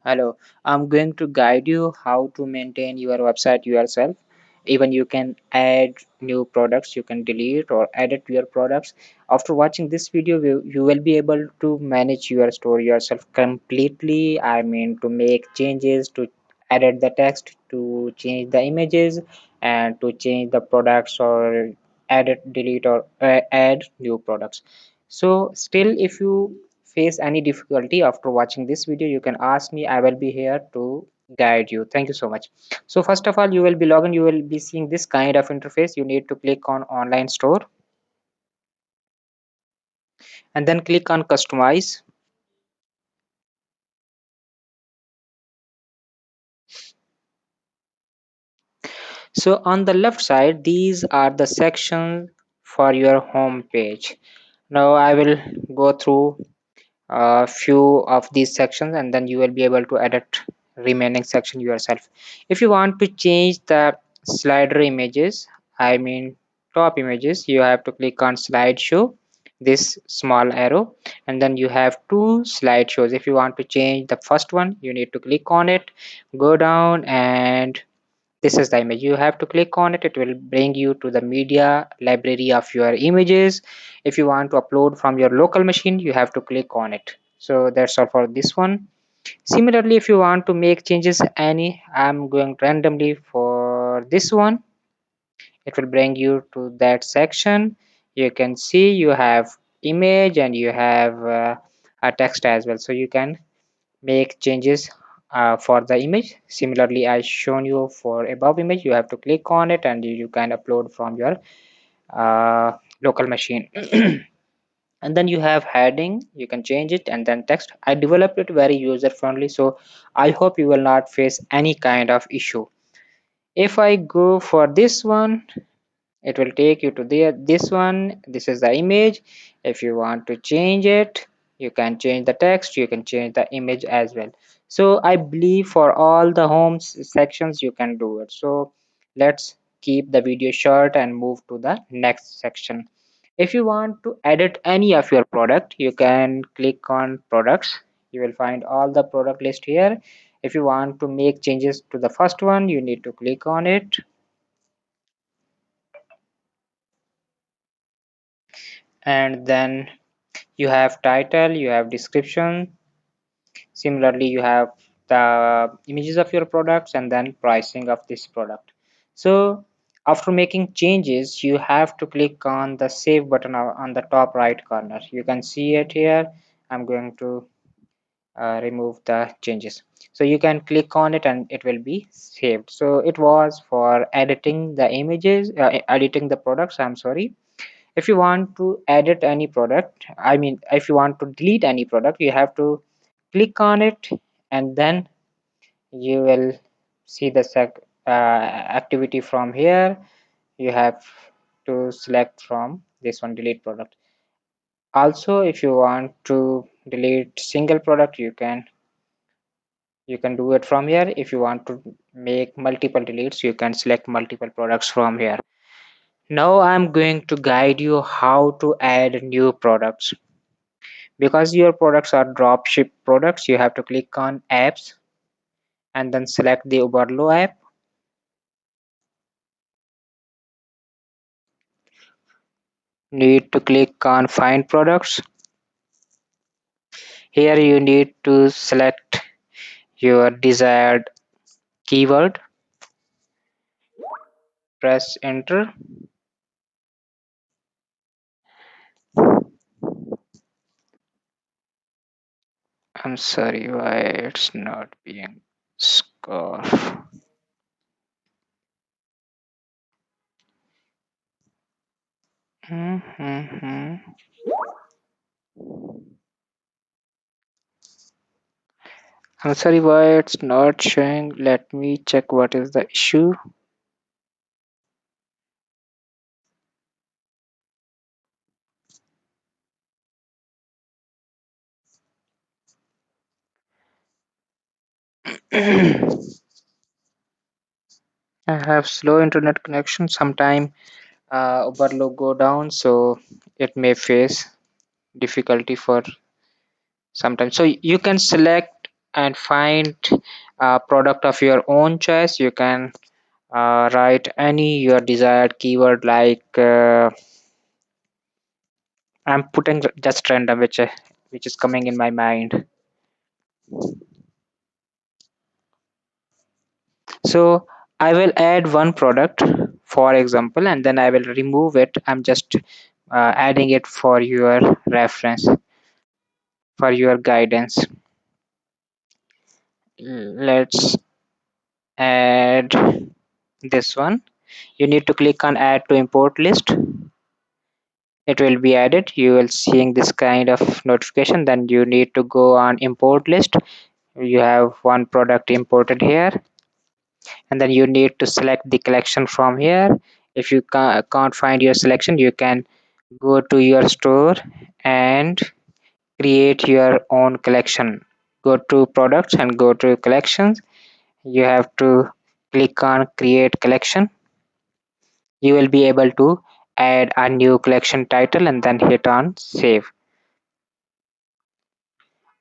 Hello, I'm going to guide you how to maintain your website yourself. Even you can add new products, you can delete or edit your products. After watching this video, you will be able to manage your store yourself completely. I mean, to make changes, to edit the text, to change the images, and to change the products or edit, delete, or add new products. So still, if you face any difficulty after watching this video, you can ask me. I will be here to guide you. Thank you so much. So first of all, you will be logging. You will be seeing this kind of interface. You need to click on online store and then click on customize. So on the left side, these are the sections for your home page. Now I will go through a few of these sections and then you will be able to edit remaining section yourself. If you want to change the slider images, I mean top images, you have to click on slideshow, this small arrow, and then you have two slideshows. If you want to change the first one, you need to click on it, go down, and this is the image. You have to click on it. It will bring you to the media library of your images. If you want to upload from your local machine, you have to click on it. So that's all for this one. Similarly, if you want to make changes any, I'm going randomly for this one. It will bring you to that section. You can see you have image and you have a text as well. So you can make changes for the image. Similarly, I shown you for above image, you have to click on it and you can upload from your local machine. And then you have heading, you can change it, and then text. I developed it very user friendly, so I hope you will not face any kind of issue. If I go for this one, it will take you to this one. This is the image. If you want to change it, you can change the text, you can change the image as well. So I believe for all the homes sections you can do it. So let's keep the video short and move to the next section. If you want to edit any of your product, you can click on products. You will find all the product list here. If you want to make changes to the first one, you need to click on it, and then you have title, you have description. Similarly, you have the images of your products and then pricing of this product. So after making changes, you have to click on the save button on the top right corner. You can see it here. I'm going to remove the changes. So you can click on it and it will be saved. So it was for editing the images, editing the products, I'm sorry. If you want to edit any product, I mean if you want to delete any product, you have to click on it and then you will see the activity from here. You have to select from this one, delete product. Also, if you want to delete single product, you can do it from here. If you want to make multiple deletes, you can select multiple products from here. Now I'm going to guide you how to add new products. Because your products are dropship products, you have to click on apps and then select the Uberlo app. Need to click on find products. Here you need to select your desired keyword, press enter. I'm sorry why it's not being scarf. Mhm. I'm sorry why it's not showing. Let me check what is the issue. I have slow internet connection. Sometime overload go down, so it may face difficulty for sometimes. So you can select and find a product of your own choice. You can write any your desired keyword, like I'm putting just random, which is coming in my mind. So I will add one product, for example, and then I will remove it. I'm just adding it for your reference, for your guidance. Let's add this one. You need to click on add to import list. It will be added. You will seeing this kind of notification. Then you need to go on import list. You have one product imported here, and then you need to select the collection from here. If you can't find your selection, you can go to your store and create your own collection. Go to products and go to collections. You have to click on create collection. You will be able to add a new collection title and then hit on save.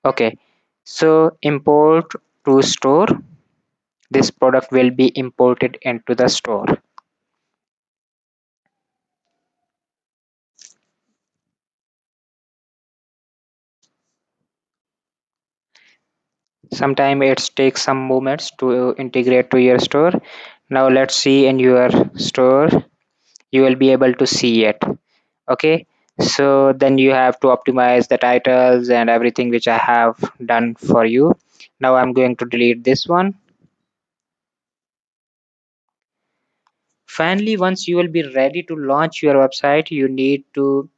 Okay, so import to store. This product will be imported into the store. Sometimes it takes some moments to integrate to your store. Now let's see in your store. You will be able to see it. Okay, so then you have to optimize the titles and everything which I have done for you. Now I'm going to delete this one. Finally, once you will be ready to launch your website, you need to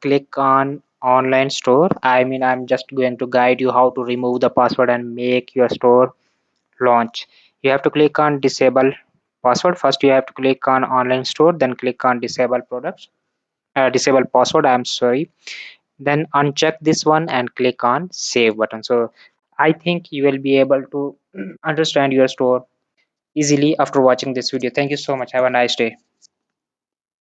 click on online store. I mean, I'm just going to guide you how to remove the password and make your store launch. You have to click on disable password. First you have to click on online store, then click on disable products, disable password, I'm sorry. Then uncheck this one and click on save button. So I think you will be able to understand your store easily after watching this video. Thank you so much. Have a nice day.